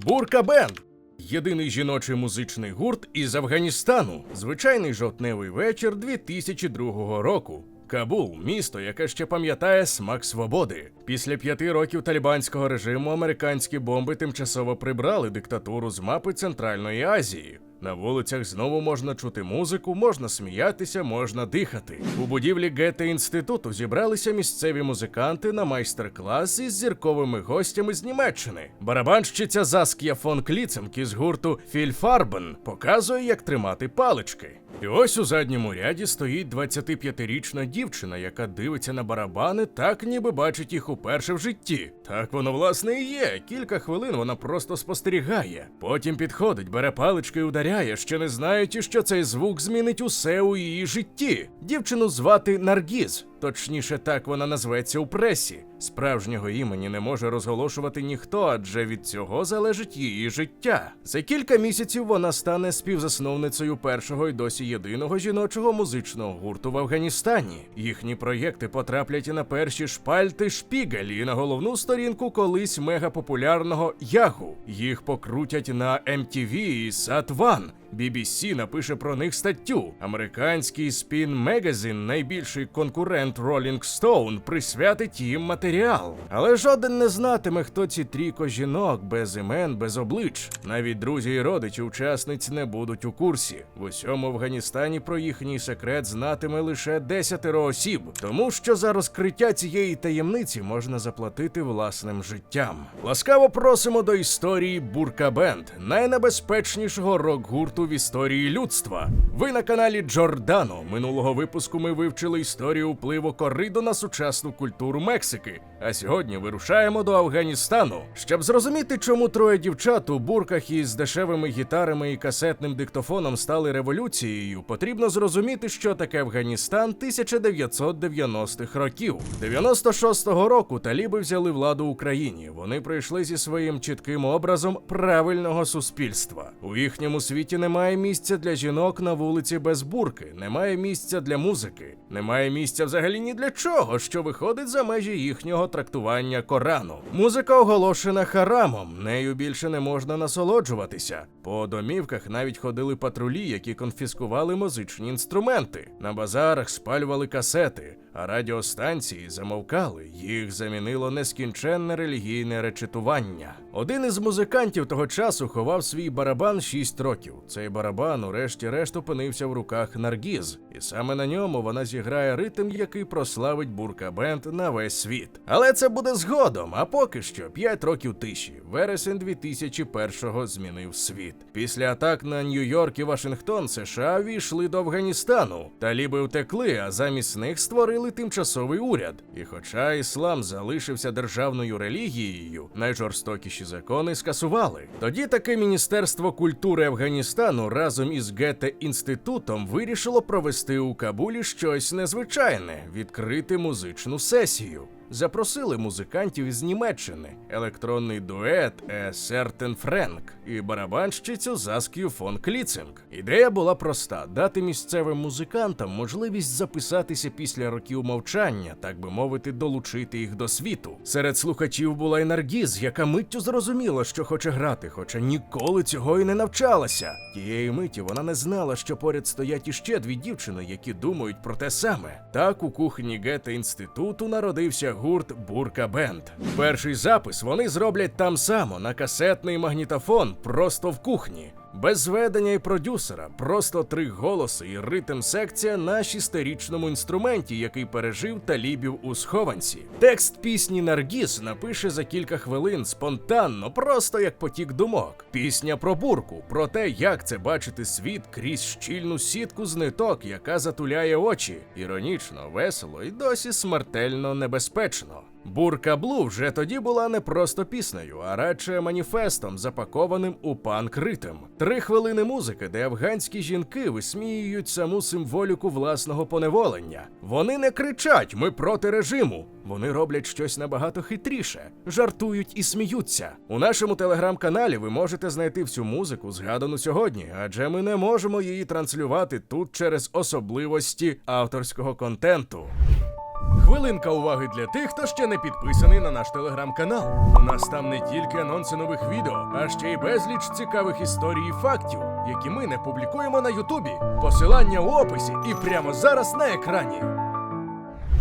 Бурка Бенд – єдиний жіночий музичний гурт із Афганістану. Звичайний жовтневий вечір 2002 року. Кабул – місто, яке ще пам'ятає смак свободи. Після 5 років талібанського режиму американські бомби тимчасово прибрали диктатуру з мапи Центральної Азії. На вулицях знову можна чути музику, можна сміятися, можна дихати. У будівлі Гете-інституту зібралися місцеві музиканти на майстер-клас із зірковими гостями з Німеччини. Барабанщиця Заск'я фон Кліценк з гурту Фільфарбен показує, як тримати палички. І ось у задньому ряді стоїть 25-річна дівчина, яка дивиться на барабани так, ніби бачить їх уперше в житті. Так воно, власне, і є. Кілька хвилин вона просто спостерігає. Потім підходить, бере палички і ударяє, ще не знаючи, що цей звук змінить усе у її житті. Дівчину звати Наргіз. Точніше, так вона назветься у пресі. Справжнього імені не може розголошувати ніхто, адже від цього залежить її життя. За кілька місяців вона стане співзасновницею першого й досі єдиного жіночого музичного гурту в Афганістані. Їхні проєкти потраплять і на перші шпальти Шпігель, і на головну сторінку колись мегапопулярного Ягу. Їх покрутять на MTV і Sat.One. BBC напише про них статтю. Американський Spin Magazine, найбільший конкурент Rolling Stone, присвятить їм матеріал. Але жоден не знатиме, хто ці трійко жінок, без імен, без облич. Навіть друзі і родичі учасниць не будуть у курсі. В усьому Афганістані про їхній секрет знатиме лише 10 осіб. Тому що за розкриття цієї таємниці можна заплатити власним життям. Ласкаво просимо до історії Бурка Бенд, найнебезпечнішого рок-гурту в історії людства. Ви на каналі Джордано. Минулого випуску ми вивчили історію впливу корриду на сучасну культуру Мексики. А сьогодні вирушаємо до Афганістану. Щоб зрозуміти, чому троє дівчат у бурках із дешевими гітарами і касетним диктофоном стали революцією, потрібно зрозуміти, що таке Афганістан 1990-х років. 96-го року таліби взяли владу в Україні. Вони прийшли зі своїм чітким образом правильного суспільства. У їхньому світі немає місця для жінок на вулиці без бурки, немає місця для музики, немає місця взагалі ні для чого, що виходить за межі їхнього трактування Корану. Музика оголошена харамом, нею більше не можна насолоджуватися. По домівках навіть ходили патрулі, які конфіскували музичні інструменти. На базарах спалювали касети, а радіостанції замовкали. Їх замінило нескінченне релігійне речитування. Один із музикантів того часу ховав свій барабан 6 років. Цей барабан урешті-решт опинився в руках Наргіз. І саме на ньому вона зіграє ритм, який прославить Бурка Бенд на весь світ. Але це буде згодом, а поки що 5 років тиші. Вересень 2001-го змінив світ. Після атак на Нью-Йорк і Вашингтон США війшли до Афганістану. Таліби втекли, а замість них створили тимчасовий уряд. І хоча іслам залишився державною релігією, найжорстокіші закони скасували. Тоді таке Міністерство культури Афганістану разом із Гете-інститутом вирішило провести у Кабулі щось незвичайне – відкрити музичну сесію. Запросили музикантів із Німеччини, електронний дует «A Certain Frank» і барабанщицю Заск'ю фон Кліценк. Ідея була проста – дати місцевим музикантам можливість записатися після років мовчання, так би мовити, долучити їх до світу. Серед слухачів була й Наргіз, яка миттю зрозуміла, що хоче грати, хоча ніколи цього і не навчалася. Тієї миті вона не знала, що поряд стоять іще 2 дівчини, які думають про те саме. Так у кухні Гете-інституту народився гурт Бурка Бенд. Перший запис вони зроблять там само, на касетний магнітофон, просто в кухні. Без зведення і продюсера, просто 3 голоси і ритм-секція на 6-річному інструменті, який пережив талібів у схованці. Текст пісні Наргіз напише за кілька хвилин спонтанно, просто як потік думок. Пісня про бурку, про те, як це бачити світ крізь щільну сітку з ниток, яка затуляє очі. Іронічно, весело і досі смертельно небезпечно. Бурка Блу вже тоді була не просто піснею, а радше маніфестом, запакованим у панк-ритм. 3 хвилини музики, де афганські жінки висміюють саму символіку власного поневолення. Вони не кричать «Ми проти режиму!». Вони роблять щось набагато хитріше, жартують і сміються. У нашому телеграм-каналі ви можете знайти всю музику, згадану сьогодні, адже ми не можемо її транслювати тут через особливості авторського контенту. Хвилинка уваги для тих, хто ще не підписаний на наш телеграм-канал. У нас там не тільки анонси нових відео, а ще й безліч цікавих історій і фактів, які ми не публікуємо на Ютубі. Посилання у описі і прямо зараз на екрані.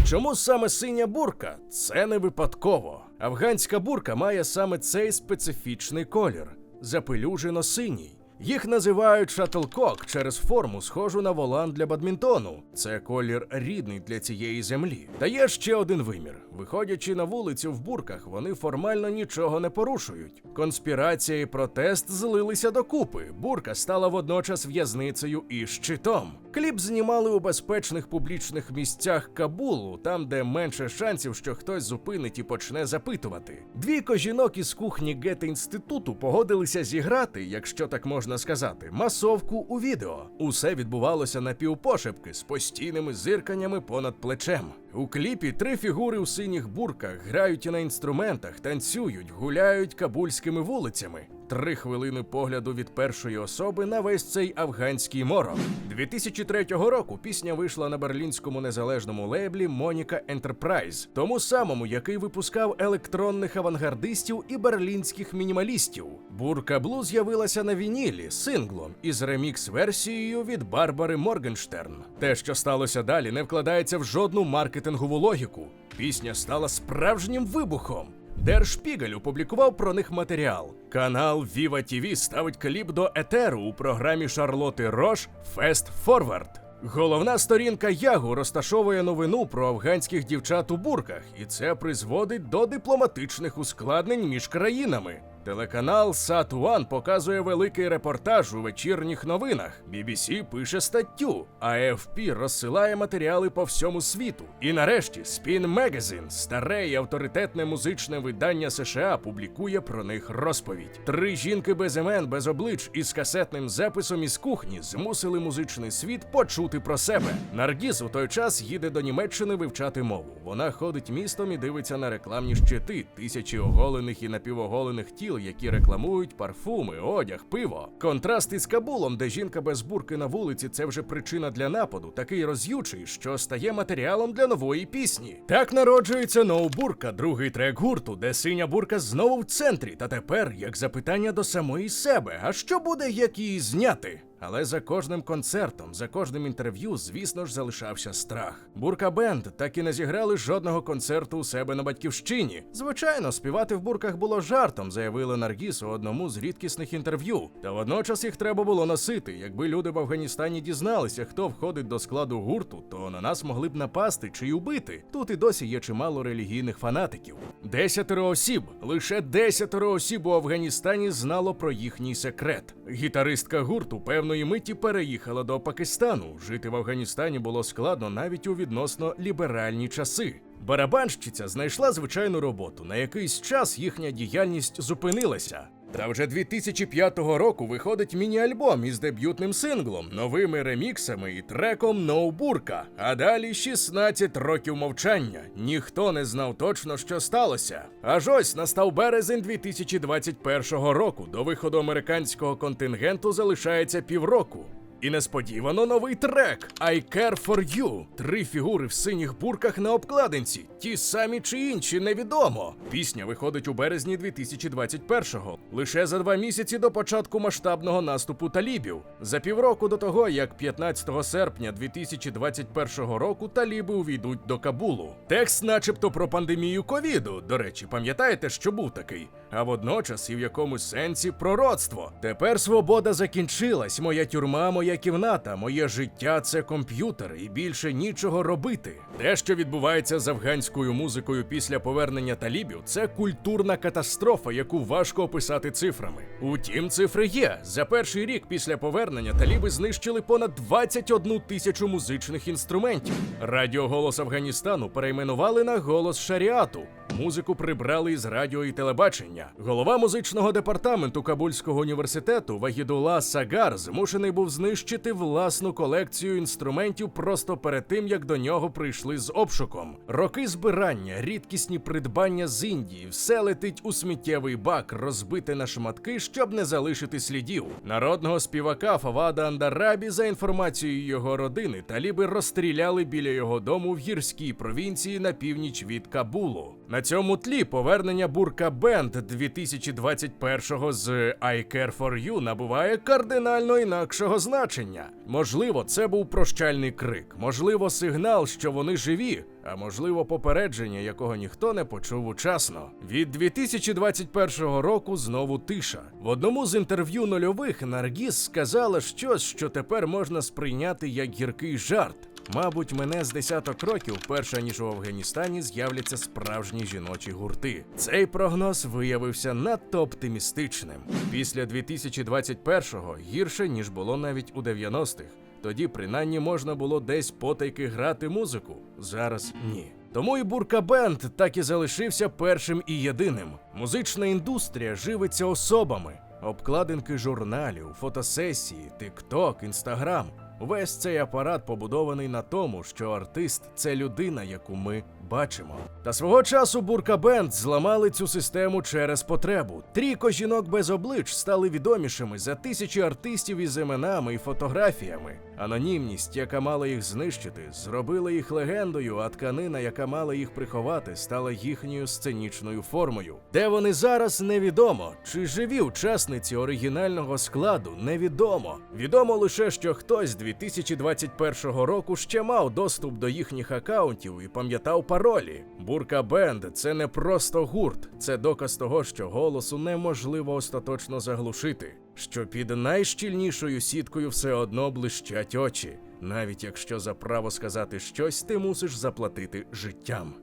Чому саме синя бурка? Це не випадково. Афганська бурка має саме цей специфічний колір – запелюжено-синій. Їх називають шатлкок через форму, схожу на волан для бадмінтону. Це колір рідний для цієї землі. Та є ще один вимір. Виходячи на вулицю в бурках, вони формально нічого не порушують. Конспірація і протест злилися докупи. Бурка стала водночас в'язницею і щитом. Кліп знімали у безпечних публічних місцях Кабулу, там, де менше шансів, що хтось зупинить і почне запитувати. Двійко жінок із кухні Гете-інституту погодилися зіграти, якщо так можна сказати, масовку у відео. Усе відбувалося напівпошепки з постійними зирканнями понад плечем. У кліпі 3 фігури у синіх бурках грають на інструментах, танцюють, гуляють кабульськими вулицями. 3 хвилини погляду від першої особи на весь цей афганський морок. 2003 року пісня вийшла на берлінському незалежному лейблі Monica Enterprise, тому самому, який випускав електронних авангардистів і берлінських мінімалістів. Бурка Блу з'явилася на вінілі, синглом, із ремікс-версією від Барбари Моргенштерн. Те, що сталося далі, не вкладається в жодну маркетингову логіку. Пісня стала справжнім вибухом. Der Spiegel опублікував про них матеріал. Канал Viva TV ставить кліп до етеру у програмі Шарлотти Рош «Fast Forward». Головна сторінка Ягу розташовує новину про афганських дівчат у бурках, і це призводить до дипломатичних ускладнень між країнами. Телеканал Sat.1 показує великий репортаж у вечірніх новинах. BBC пише статтю, а AFP розсилає матеріали по всьому світу. І нарешті Spin Magazine, старе і авторитетне музичне видання США, публікує про них розповідь. 3 жінки без імен, без облич і з касетним записом із кухні змусили музичний світ почути про себе. Наргіз у той час їде до Німеччини вивчати мову. Вона ходить містом і дивиться на рекламні щити, тисячі оголених і напівоголених тіл, які рекламують парфуми, одяг, пиво. Контраст із Кабулом, де жінка без бурки на вулиці – це вже причина для нападу, такий роз'ючий, що стає матеріалом для нової пісні. Так народжується No Burka, другий трек гурту, де синя бурка знову в центрі, та тепер як запитання до самої себе, а що буде, як її зняти? Але за кожним концертом, за кожним інтерв'ю, звісно ж, залишався страх. Бурка Бенд так і не зіграли жодного концерту у себе на батьківщині. Звичайно, співати в бурках було жартом, заявила Наргіз у одному з рідкісних інтерв'ю. Та водночас їх треба було носити. Якби люди в Афганістані дізналися, хто входить до складу гурту, то на нас могли б напасти чи й убити. Тут і досі є чимало релігійних фанатиків. 10 осіб, лише 10 осіб у Афганістані знало про їхній секрет. Гітаристка гурту певної миті переїхала до Пакистану. Жити в Афганістані було складно навіть у відносно ліберальні часи. Барабанщиця знайшла звичайну роботу. На якийсь час їхня діяльність зупинилася. Та вже 2005 року виходить міні-альбом із дебютним синглом, новими реміксами і треком No Burka. А далі 16 років мовчання. Ніхто не знав точно, що сталося. Аж ось настав березень 2021 року. До виходу американського контингенту залишається півроку. І несподівано новий трек «I Care For You». 3 фігури в синіх бурках на обкладинці. Ті самі чи інші, невідомо. Пісня виходить у березні 2021-го. Лише за 2 місяці до початку масштабного наступу талібів. За півроку до того, як 15 серпня 2021 року таліби увійдуть до Кабулу. Текст начебто про пандемію ковіду. До речі, пам'ятаєте, що був такий? А водночас і в якомусь сенсі пророцтво. Тепер свобода закінчилась, моя тюрма, моя кімната, моє життя – це комп'ютер, і більше нічого робити. Те, що відбувається з афганською музикою після повернення талібів, це культурна катастрофа, яку важко описати цифрами. Утім, цифри є. За перший рік після повернення таліби знищили понад 21 тисячу музичних інструментів. Радіо «Голос Афганістану» перейменували на «Голос Шаріату». музику прибрали із радіо і телебачення. Голова музичного департаменту Кабульського університету Вагідулла Сагар змушений був знищити власну колекцію інструментів просто перед тим, як до нього прийшли з обшуком. Роки збирання, рідкісні придбання з Індії – все летить у сміттєвий бак, розбите на шматки, щоб не залишити слідів. Народного співака Фавада Андарабі, за інформацією його родини, таліби розстріляли біля його дому в гірській провінції на північ від Кабулу. На цьому тлі повернення Бурка Бенд 2021-го з I Care For You набуває кардинально інакшого значення. Можливо, це був прощальний крик, можливо, сигнал, що вони живі, а можливо, попередження, якого ніхто не почув учасно. Від 2021 року знову тиша. В одному з інтерв'ю нульових Наргіз сказала щось, що тепер можна сприйняти як гіркий жарт. Мабуть, мене з десяток років, перше ніж у Афганістані, з'являться справжні жіночі гурти. Цей прогноз виявився надто оптимістичним. Після 2021-го гірше, ніж було навіть у 90-х. Тоді принаймні можна було десь потайки грати музику. Зараз ні. Тому і Бурка Бенд так і залишився першим і єдиним. Музична індустрія живиться особами. Обкладинки журналів, фотосесії, тік-ток, інстаграм. Весь цей апарат побудований на тому, що артист – це людина, яку ми бачимо. Та свого часу Бурка Бенд зламали цю систему через потребу. Трійко жінок без облич стали відомішими за тисячі артистів із іменами і фотографіями. Анонімність, яка мала їх знищити, зробила їх легендою, а тканина, яка мала їх приховати, стала їхньою сценічною формою. Де вони зараз, невідомо. Чи живі учасниці оригінального складу, невідомо. Відомо лише, що хтось 2021 року ще мав доступ до їхніх акаунтів і пам'ятав паролі. Бурка Бенд – це не просто гурт, це доказ того, що голосу неможливо остаточно заглушити. Що під найщільнішою сіткою все одно блищать очі, навіть якщо за право сказати щось ти мусиш заплатити життям.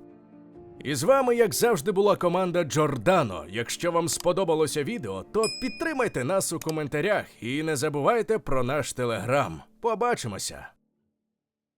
І з вами, як завжди, була команда Джордано. Якщо вам сподобалося відео, то підтримайте нас у коментарях і не забувайте про наш телеграм. Побачимося!